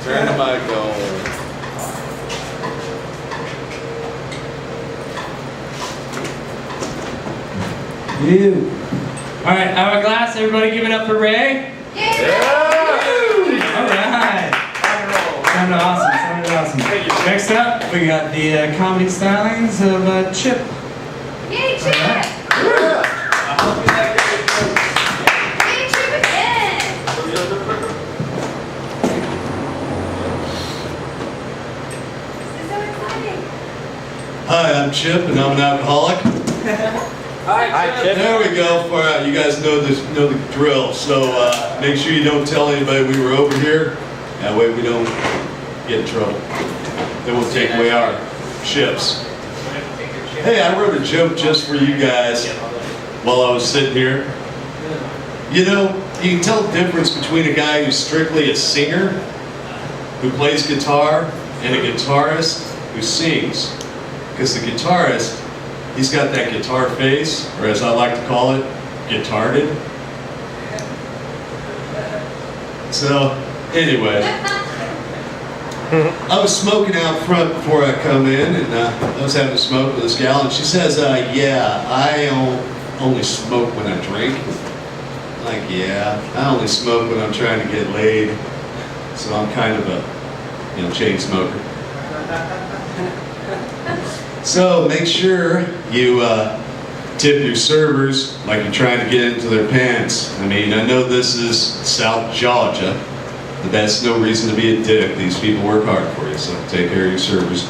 Turn the mic on. You. All right, Hourglass, everybody give it up for Ray. Yeah! All right. Sounded awesome, sounded awesome. Next up, we got the comedy stylings of Chip. Yay, Chip! I hope you like it. Yay, Chip again! This is so exciting. Hi, I'm Chip, and I'm an alcoholic. Hi, Chip. There we go. You guys know the drill. So make sure you don't tell anybody we were over here. That way we don't get in trouble. They won't take away our chips. Hey, I wrote a joke just for you guys while I was sitting here. You know, you can tell the difference between a guy who's strictly a singer, who plays guitar, and a guitarist who sings. Because the guitarist, he's got that guitar face, or as I like to call it, guitarded. So, anyway, I was smoking out front before I come in, and I was having a smoke with this gal, and she says, yeah, I only smoke when I drink. I'm like, yeah, I only smoke when I'm trying to get laid, so I'm kind of a, chain smoker. So make sure you tip your servers like you're trying to get into their pants. I mean, I know this is South Georgia, but that's no reason to be a dick. These people work hard for you, so take care of your servers.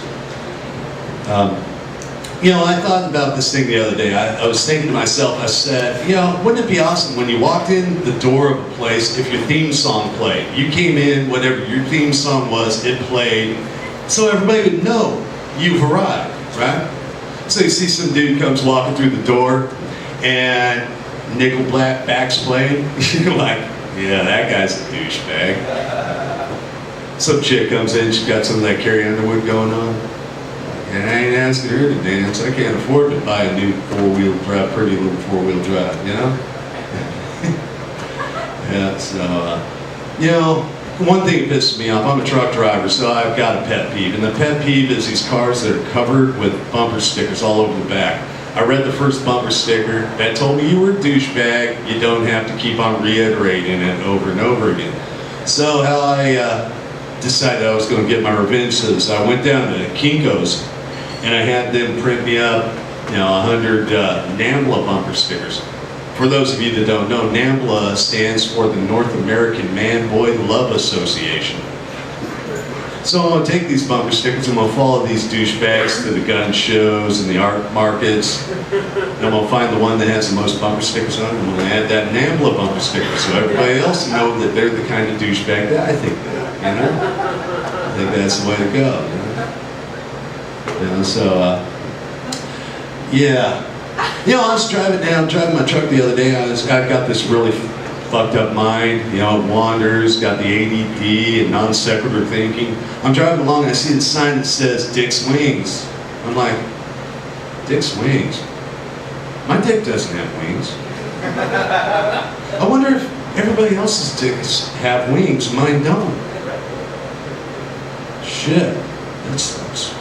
I thought about this thing the other day. I was thinking to myself, I said, wouldn't it be awesome when you walked in the door of a place if your theme song played? You came in, whatever your theme song was, it played, so everybody would know you've arrived. Right? So you see some dude comes walking through the door and Nickelback's playing. You're like, yeah, that guy's a douchebag. Some chick comes in, she's got some of that Carrie Underwood going on. And I ain't asking her to dance. I can't afford to buy a new four-wheel drive, pretty little four-wheel drive, Yeah, so, one thing that pisses me off, I'm a truck driver, so I've got a pet peeve. And the pet peeve is these cars that are covered with bumper stickers all over the back. I read the first bumper sticker that told me you were a douchebag. You don't have to keep on reiterating it over and over again. So how I decided I was going to get my revenge is I went down to Kinko's and I had them print me up 100 NAMBLA bumper stickers. For those of you that don't know, NAMBLA stands for the North American Man-Boy Love Association. So I'm going to take these bumper stickers, I'm going to follow these douchebags to the gun shows and the art markets, and I'm going to find the one that has the most bumper stickers on it, and I'm going to add that NAMBLA bumper sticker so everybody else knows that they're the kind of douchebag that I think they are, I think that's the way to go, yeah. I was driving my truck the other day. I've got this really fucked up mind. It wanders, got the ADD and non sequitur thinking. I'm driving along and I see the sign that says Dick's Wings. I'm like, Dick's Wings? My dick doesn't have wings. I wonder if everybody else's dicks have wings, mine don't. Shit, that sucks.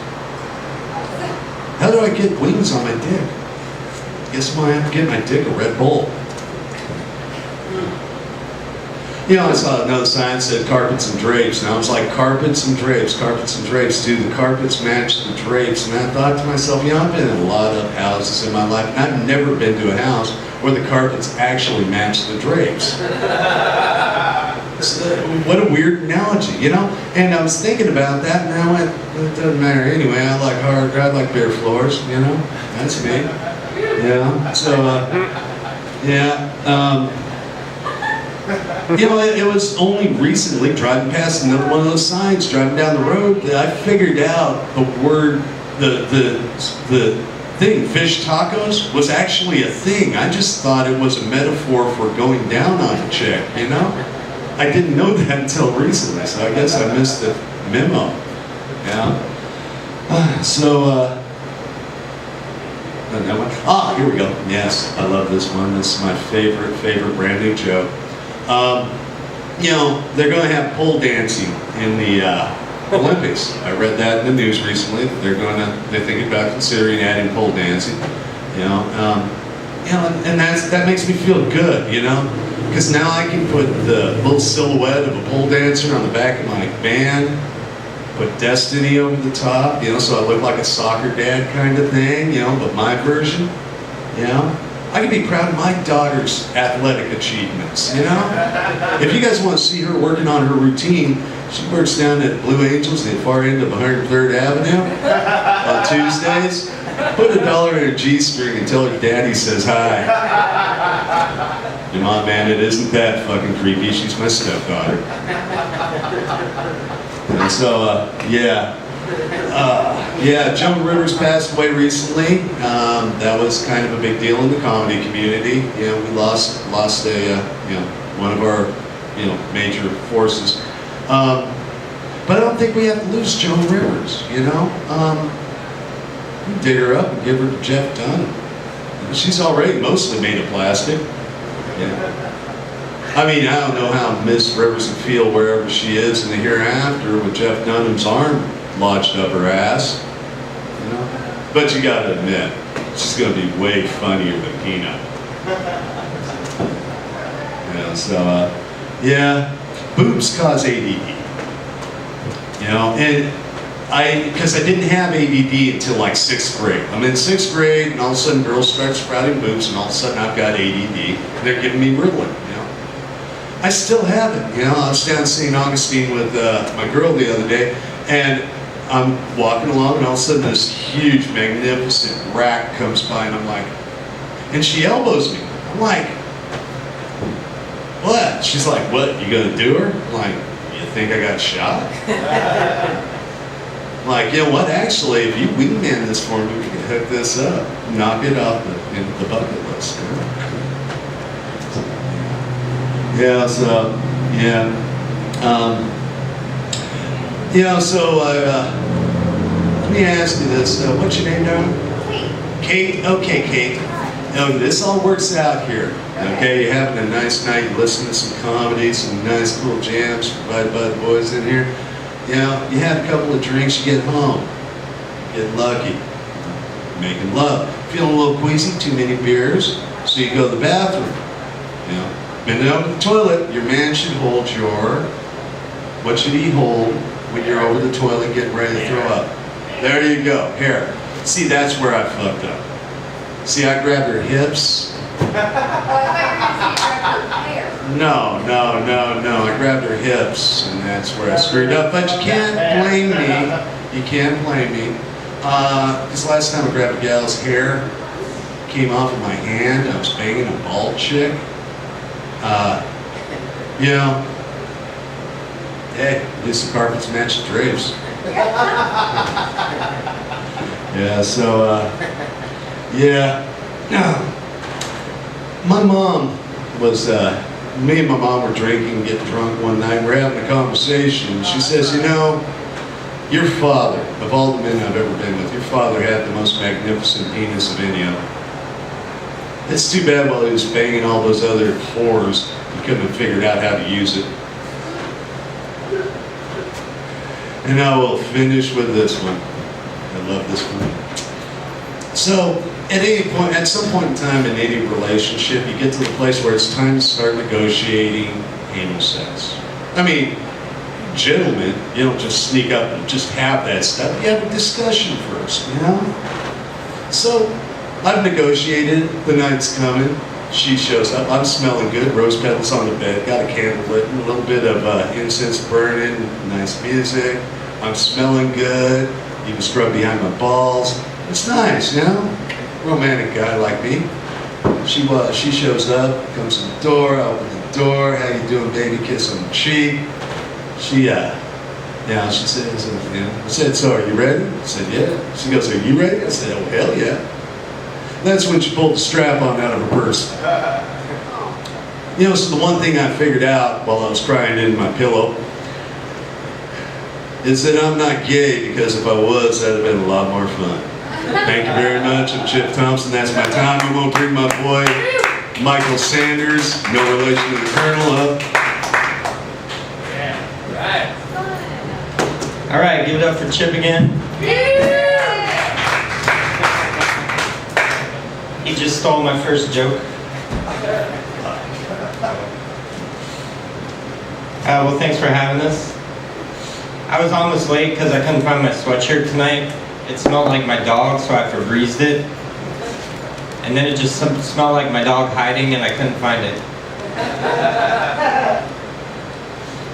How do I get wings on my dick? Guess I'm gonna have to get my dick a Red Bull. I saw another sign that said carpets and drapes, and I was like, carpets and drapes, do the carpets match the drapes? And I thought to myself, I've been in a lot of houses in my life, and I've never been to a house where the carpets actually match the drapes. What a weird analogy, And I was thinking about that, and I went, it doesn't matter anyway. I like I like bare floors, That's me. It was only recently driving past another one of those signs, driving down the road, that I figured out the word, the thing, fish tacos, was actually a thing. I just thought it was a metaphor for going down on a chick, I didn't know that until recently, so I guess I missed the memo. Here we go. Yes, I love this one. This is my favorite brand new joke. you know, they're going to have pole dancing in the Olympics. I read that in the news recently. They're thinking about considering adding pole dancing. And that makes me feel good, you know, because now I can put the little silhouette of a pole dancer on the back of my van, put Destiny over the top, you know, so I look like a soccer dad kind of thing, you know, but my version, you know. I can be proud of my daughter's athletic achievements, you know. If you guys want to see her working on her routine, she works down at Blue Angels, the far end of 103rd Avenue on Tuesdays. Put $1 in a G-string and tell her daddy says hi. Come on, man, it isn't that fucking creepy. She's my stepdaughter. And so, Joan Rivers passed away recently. That was kind of a big deal in the comedy community. You know, we lost a one of our major forces. But I don't think we have to lose Joan Rivers. You know, we can dig her up and give her to Jeff Dunham. She's already mostly made of plastic. Yeah. I mean, I don't know how Miss Rivers would feel wherever she is in the hereafter with Jeff Dunham's arm lodged up her ass. You know? But you gotta admit, she's gonna be way funnier than Peanut. Boobs cause ADD. You know, and because I didn't have ADD until like 6th grade. I'm in 6th grade, and all of a sudden girls start sprouting boobs, and all of a sudden I've got ADD. They're giving me Ritalin, you know. I still have it, you know. I was down St. Augustine with my girl the other day, and I'm walking along, and all of a sudden this huge, magnificent rack comes by, and I'm like, and she elbows me. I'm like, what? She's like, what, you gonna do her? I'm like, you think I got shot? I'm like, you know what, actually, if you wingman this for me, we can hook this up, knock it off the bucket list. Let me ask you this. What's your name, darling? Kate. Okay, Kate. This all works out here. Okay, you're having a nice night, you listen to some comedy, some nice cool jams provided by the boys in here. You know, you had a couple of drinks, you get home. Get lucky. Making love. Feeling a little queasy, too many beers, so you go to the bathroom. You know, bending over the toilet, your man should hold what should he hold when you're over the toilet getting ready to throw up? There you go. Here. See, that's where I fucked up. See, I grabbed her hips. No. I grabbed her hips, and that's where I screwed up. But you can't blame me. You can't blame me. Because last time I grabbed a gal's hair, came off of my hand. I was banging a bald chick. You know, hey, at least the carpets match the drapes. My mom was, me and my mom were drinking, getting drunk one night. We're having a conversation. She says, you know, your father, of all the men I've ever been with, your father had the most magnificent penis of any of them. It's too bad while he was banging all those other whores, he couldn't have figured out how to use it. And I will finish with this one. I love this one. So, at some point in time in any relationship, you get to the place where it's time to start negotiating anal sex. I mean, gentlemen, you don't just sneak up and just have that stuff. You have a discussion first, you know? So, I've negotiated, the night's coming, she shows up, I'm smelling good, rose petals on the bed, got a candle lit, a little bit of incense burning, nice music, I'm smelling good, you can scrub behind my balls, it's nice, you know? Romantic guy like me. She shows up, comes to the door, I open the door, how you doing, baby, kiss on the cheek. She says, I said, so are you ready? I said, yeah. She goes, are you ready? I said, oh, hell yeah. That's when she pulled the strap on out of her purse. You know, so the one thing I figured out while I was crying into my pillow is that I'm not gay, because if I was, that'd have been a lot more fun. Thank you very much. I'm Chip Thompson. That's my time. I'm going to bring my boy, Michael Sanders, no relation to the Colonel, up. All right, give it up for Chip again. He just stole my first joke. Well, thanks for having us. I was almost late because I couldn't find my sweatshirt tonight. It smelled like my dog, so I Febrezed it. And then it just smelled like my dog hiding, and I couldn't find it.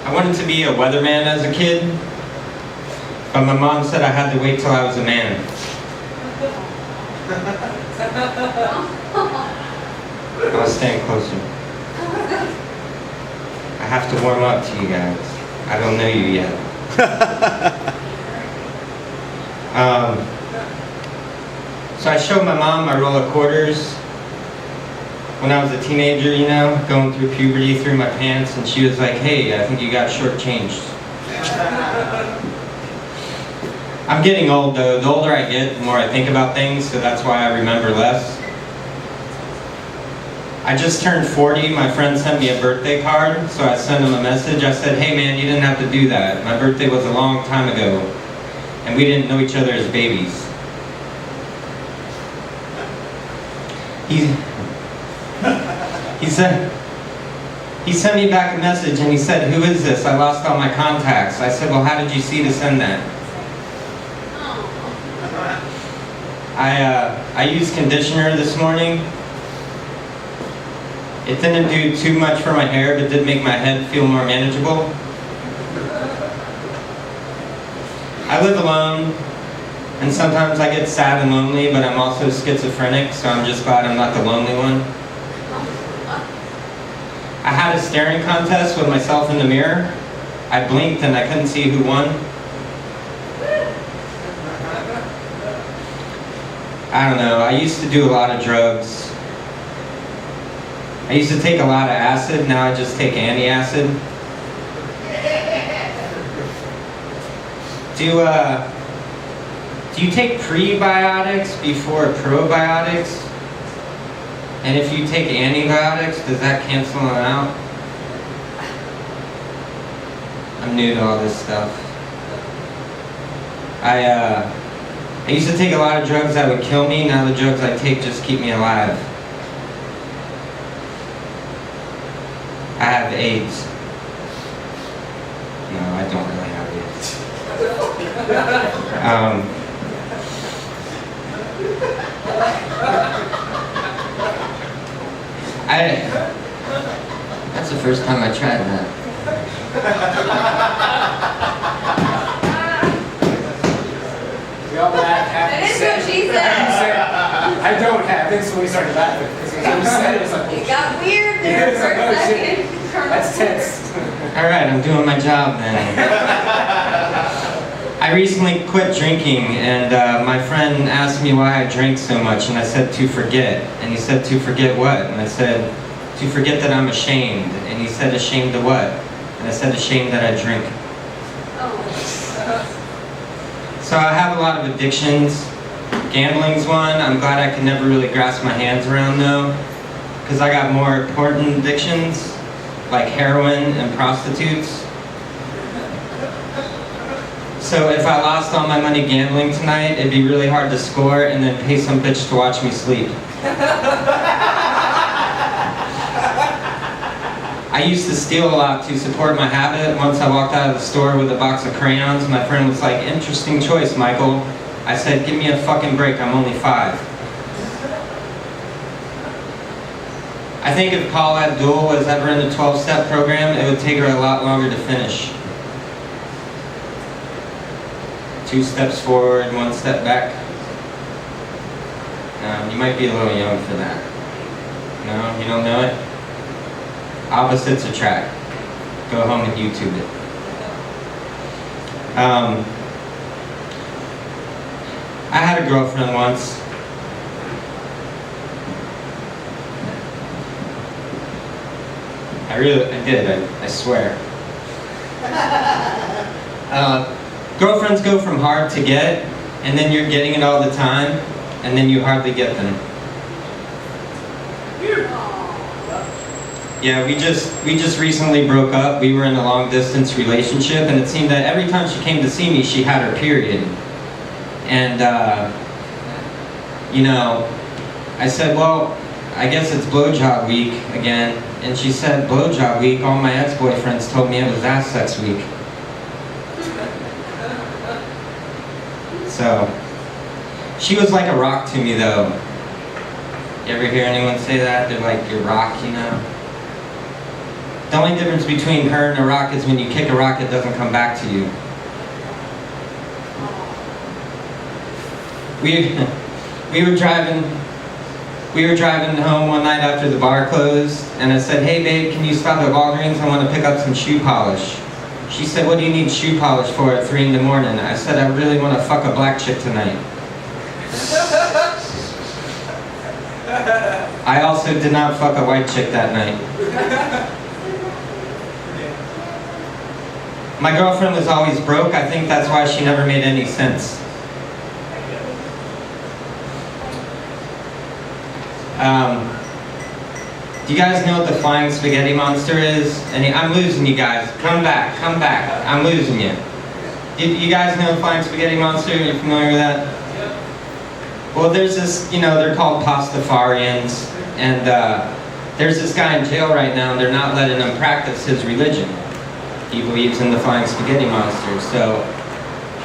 I wanted to be a weatherman as a kid, but my mom said I had to wait till I was a man. I was staying closer. I have to warm up to you guys. I don't know you yet. So I showed my mom my roll of quarters when I was a teenager, you know, going through puberty through my pants, and she was like, "Hey, I think you got shortchanged." I'm getting old though. The older I get, the more I think about things, so that's why I remember less. I just turned 40. My friend sent me a birthday card, so I sent him a message. I said, "Hey man, you didn't have to do that. My birthday was a long time ago, and we didn't know each other as babies." He sent me back a message and he said, "Who is this? I lost all my contacts." I said, "Well, how did you see to send that?" I used conditioner this morning. It didn't do too much for my hair, but did make my head feel more manageable. I live alone, and sometimes I get sad and lonely, but I'm also schizophrenic, so I'm just glad I'm not the lonely one. I had a staring contest with myself in the mirror. I blinked and I couldn't see who won. I don't know, I used to do a lot of drugs. I used to take a lot of acid, now I just take antacid. Do you take prebiotics before probiotics? And if you take antibiotics, does that cancel them out? I'm new to all this stuff. I used to take a lot of drugs that would kill me. Now the drugs I take just keep me alive. I have AIDS. No, I don't really have AIDS. That's the first time I tried that. We all laughed. That is what she said. I don't have it, so we started laughing. Because when you said it, it's like, It got weird there it's for like, a oh shit. second. That's tense. All right, I'm doing my job then. I recently quit drinking, and my friend asked me why I drank so much, and I said to forget. And he said, "To forget what?" And I said, "To forget that I'm ashamed." And he said, "Ashamed of what?" And I said, "Ashamed that I drink." So I have a lot of addictions. Gambling's one. I'm glad I can never really grasp my hands around though, because I got more important addictions, like heroin and prostitutes. So if I lost all my money gambling tonight, it'd be really hard to score and then pay some bitch to watch me sleep. I used to steal a lot to support my habit. Once I walked out of the store with a box of crayons. My friend was like, "Interesting choice, Michael." I said, "Give me a fucking break, I'm only 5. I think if Paula Abdul was ever in the 12-step program, it would take her a lot longer to finish. 2 steps forward, 1 step back. You might be a little young for that. No, you don't know it? Opposites attract. Go home and YouTube it. I had a girlfriend once. I did, I swear. Girlfriends go from hard to get, and then you're getting it all the time, and then you hardly get them. Yeah, we just recently broke up. We were in a long distance relationship, and it seemed that every time she came to see me, she had her period. And you know, I said, well, I guess it's blowjob week again. And she said, blowjob week? All my ex-boyfriends told me it was ass sex week. So, she was like a rock to me though. You ever hear anyone say that? They're like, you're rock, you know? The only difference between her and a rock is when you kick a rock, it doesn't come back to you. We were driving home one night after the bar closed, and I said, hey babe, can you stop at Walgreens? I want to pick up some shoe polish. She said, what do you need shoe polish for at 3 in the morning? I said, I really want to fuck a black chick tonight. I also did not fuck a white chick that night. My girlfriend was always broke. I think that's why she never made any sense. Do you guys know what the flying spaghetti monster is? And I'm losing you guys. Come back. I'm losing you. You guys know the flying spaghetti monster? Are you familiar with that? Well, there's this, you know, they're called Pastafarians, and there's this guy in jail right now, and they're not letting him practice his religion. He believes in the flying spaghetti monster, so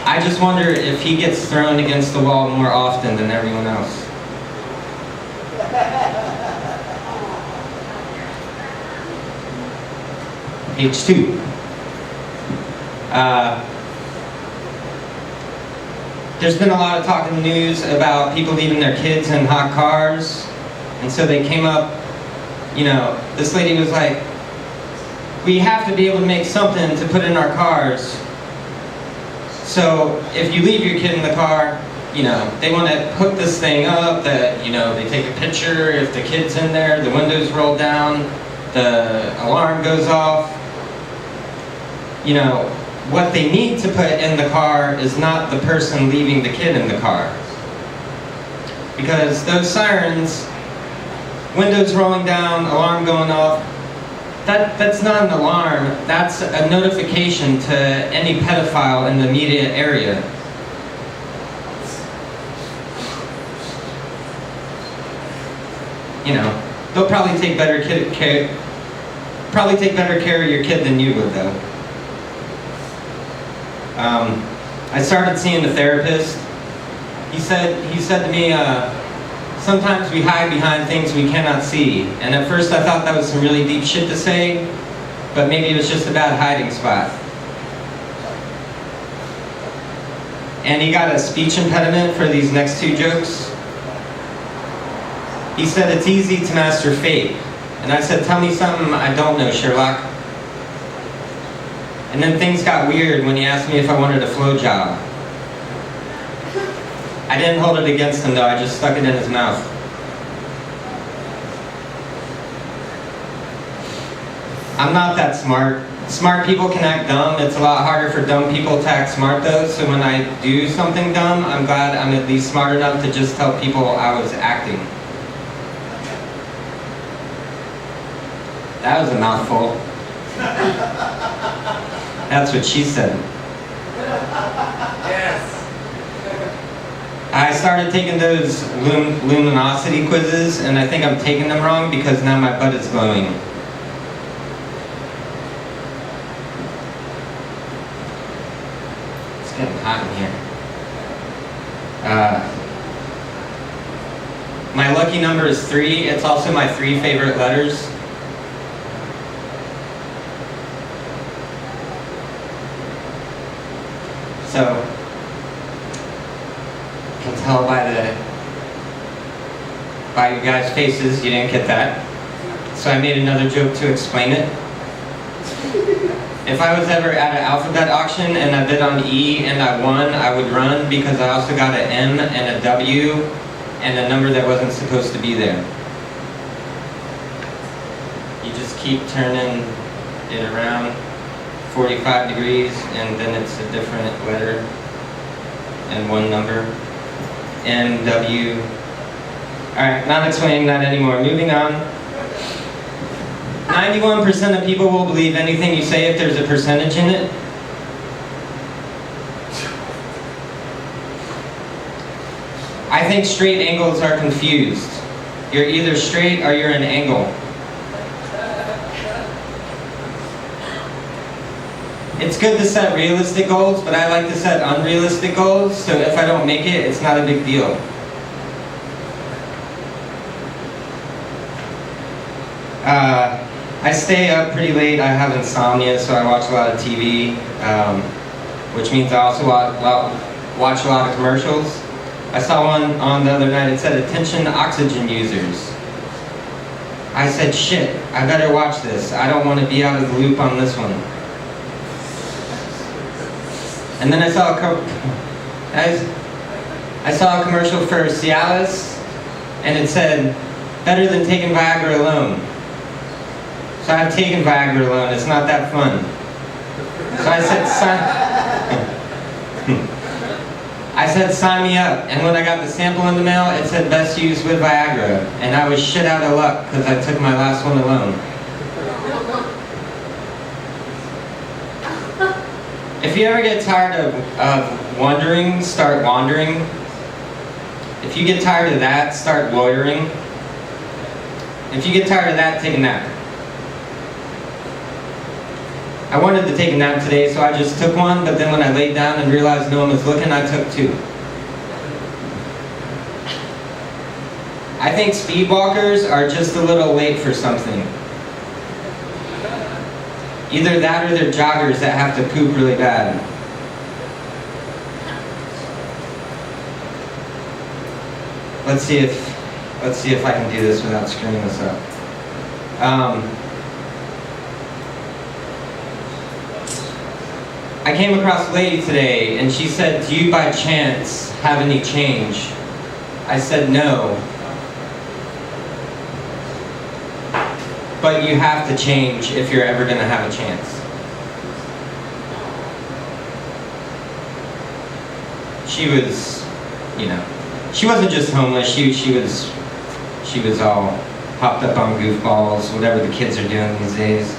I just wonder if he gets thrown against the wall more often than everyone else. Page 2. There's been a lot of talk in the news about people leaving their kids in hot cars, and so they came up, you know, this lady was like, we have to be able to make something to put in our cars. So if you leave your kid in the car, you know, they want to hook this thing up that, you know, they take a picture. If the kid's in there, the windows roll down, the alarm goes off. You know, what they need to put in the car is not the person leaving the kid in the car. Because those sirens, windows rolling down, alarm going off, that's not an alarm, that's a notification to any pedophile in the immediate area. You know, they'll probably take better care of your kid than you would though. I started seeing a therapist. He said to me, sometimes we hide behind things we cannot see. And at first I thought that was some really deep shit to say, but maybe it was just a bad hiding spot. And he got a speech impediment for these next 2 jokes. He said, it's easy to master fate. And I said, tell me something I don't know, Sherlock. And then things got weird when he asked me if I wanted a flow job. I didn't hold it against him though, I just stuck it in his mouth. I'm not that smart. Smart people can act dumb. It's a lot harder for dumb people to act smart though, so when I do something dumb, I'm glad I'm at least smart enough to just tell people I was acting. That was a mouthful. That's what she said. Yes. I started taking those luminosity quizzes, and I think I'm taking them wrong because now my butt is glowing. It's getting hot in here. My lucky number is 3. It's also my 3 favorite letters. So, you can tell by you guys' faces you didn't get that. So I made another joke to explain it. If I was ever at an alphabet auction and I bid on E and I won, I would run because I also got an M and a W and a number that wasn't supposed to be there. You just keep turning it around 45 degrees, and then it's a different letter and one number. M, W. Alright, not explaining that anymore. Moving on. 91% of people will believe anything you say if there's a percentage in it. I think straight angles are confused. You're either straight or you're an angle. It's good to set realistic goals, but I like to set unrealistic goals, so if I don't make it, it's not a big deal. I stay up pretty late. I have insomnia, so I watch a lot of TV, which means I also watch a lot of commercials. I saw one on the other night. It said, "Attention oxygen users." I said, shit, I better watch this. I don't want to be out of the loop on this one. And then I saw a commercial for Cialis, and it said, "Better than taking Viagra alone." So I've taken Viagra alone. It's not that fun. So I said, sign me up. And when I got the sample in the mail, it said best used with Viagra. And I was shit out of luck because I took my last one alone. If you ever get tired of wondering, start wandering. If you get tired of that, start lawyering. If you get tired of that, take a nap. I wanted to take a nap today, so I just took one, but then when I laid down and realized no one was looking, I took two. I think speed walkers are just a little late for something. Either that or they're joggers that have to poop really bad. Let's see if I can do this without screwing this up. I came across a lady today and she said, "Do you by chance have any change?" I said, "No. But you have to change if you're ever going to have a chance." She was, she wasn't just homeless, she was all hopped up on goofballs, whatever the kids are doing these days.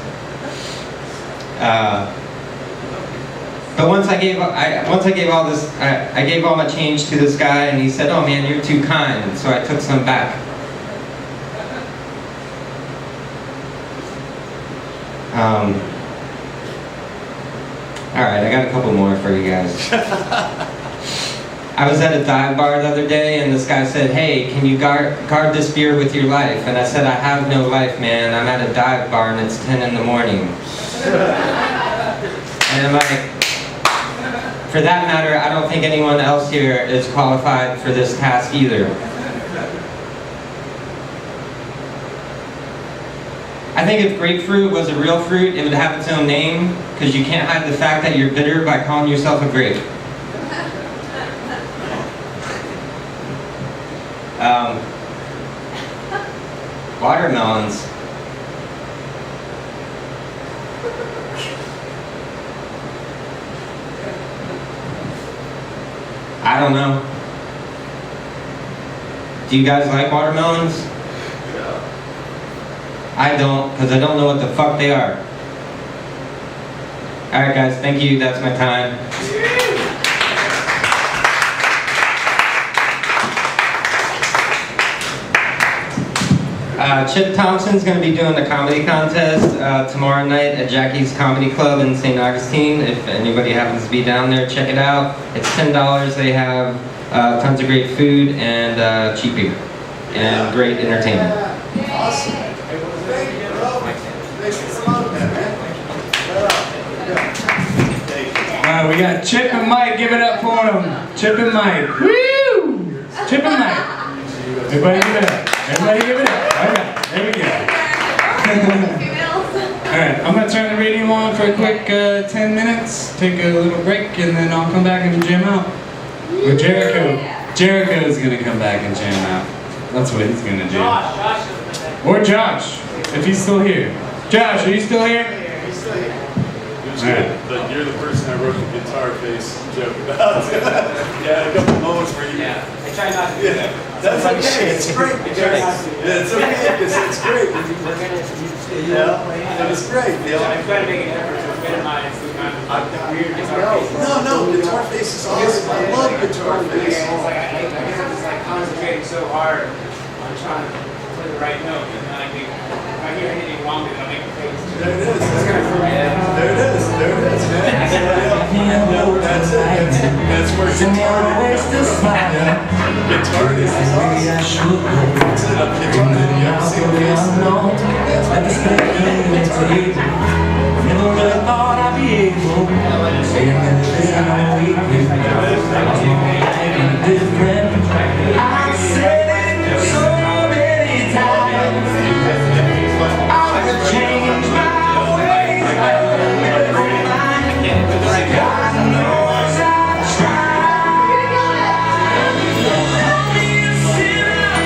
But once I gave all my change to this guy, and he said, "Oh man, you're too kind," so I took some back. Alright, I got a couple more for you guys. I was at a dive bar the other day, and this guy said, "Hey, can you guard this beer with your life?" And I said, "I have no life, man. I'm at a dive bar and it's 10 in the morning. And I'm like, for that matter, I don't think anyone else here is qualified for this task either. I think if grapefruit was a real fruit, it would have its own name, because you can't hide the fact that you're bitter by calling yourself a grape. Watermelons. I don't know. Do you guys like watermelons? I don't, because I don't know what the fuck they are. Alright guys, thank you, that's my time. Chip Thompson's going to be doing the comedy contest tomorrow night at Jackie's Comedy Club in St. Augustine. If anybody happens to be down there, check it out. It's $10. They have tons of great food and cheap beer and great entertainment. Awesome. We got Chip and Mike. Give it up for them. Chip and Mike. Woo! Chip and Mike. Everybody give it up. Everybody give it up. Alright, there we go. Alright, I'm going to turn the radio on for a quick 10 minutes, take a little break, and then I'll come back and jam out. With Jericho. Jericho's going to come back and jam out. That's what he's going to do. Or Josh, if he's still here. Josh, are you still here? Yeah, he's still here. Alright. But you're the person I wrote the guitar face joke about. Yeah, a couple moments where you. Yeah, I try not to do that. That's okay. It's great. I try not to do that. Yeah, it's okay. It's great. We're gonna Yeah, it was great. I try to make an effort to minimize the amount of weird guitar pieces. No, guitar face is awesome. I love guitar face. It's like I guess I'm just like concentrating so hard on trying to play the right note, and then I think if I hear anything wrong, then I'll make a face. There it is. It's gonna throw me off. There it is, man. That's it. That's where guitar is. Guitar is awesome. That's it. Guitar. You ever seen the face? That's Never really thought I'd be able to say anything I different. I said it so many times. I would change my ways. God knows I tried. Only a sinner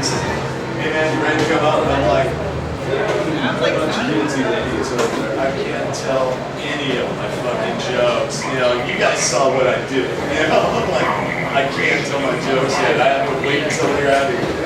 Hey man, you ready to come up? And I'm like, I'm like a bunch of kids ladies over there. I can't tell any of my fucking jokes. You know, you guys saw what I do. You know, I'm like, I can't tell my jokes yet. I have to wait until they're out of here.